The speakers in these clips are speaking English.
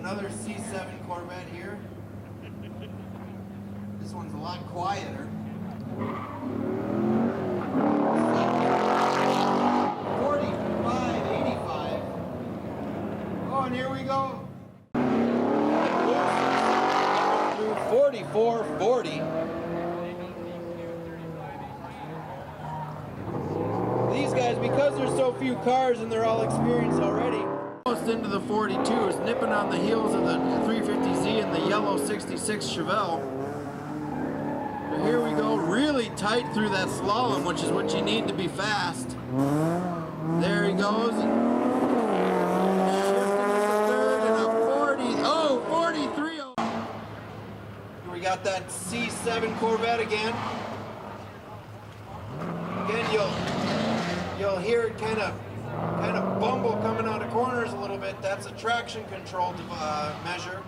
another C7 Corvette here. This one's a lot quieter. 4585. Oh, and here we go. 4440. These guys, because there's so few cars and they're all experienced already, almost into the 42s, nipping on the heels of the 350Z and the yellow 66 Chevelle. But here we go, really tight through that slalom, which is what you need to be fast. There he goes. Shifting to the third and a 43. We got that C7 Corvette again. Again, you'll hear it kind of bumble coming out of corners a little bit. That's a traction control measure.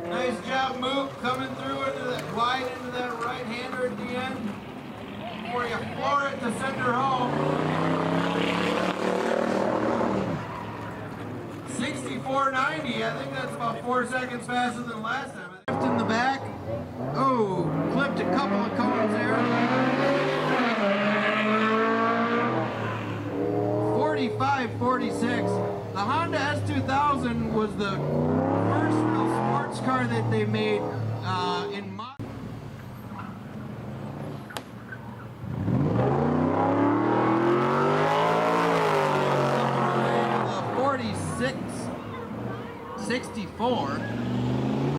Nice job, Mook, coming through into that wide into that right-hander at the end before you floor it to send her home. 6490. I think that's about 4 seconds faster than last time. Lift in the back. Oh, clipped a couple of cones there. 45-46. The Honda S2000 was the first real sports car that they made in Mach. The 46-64.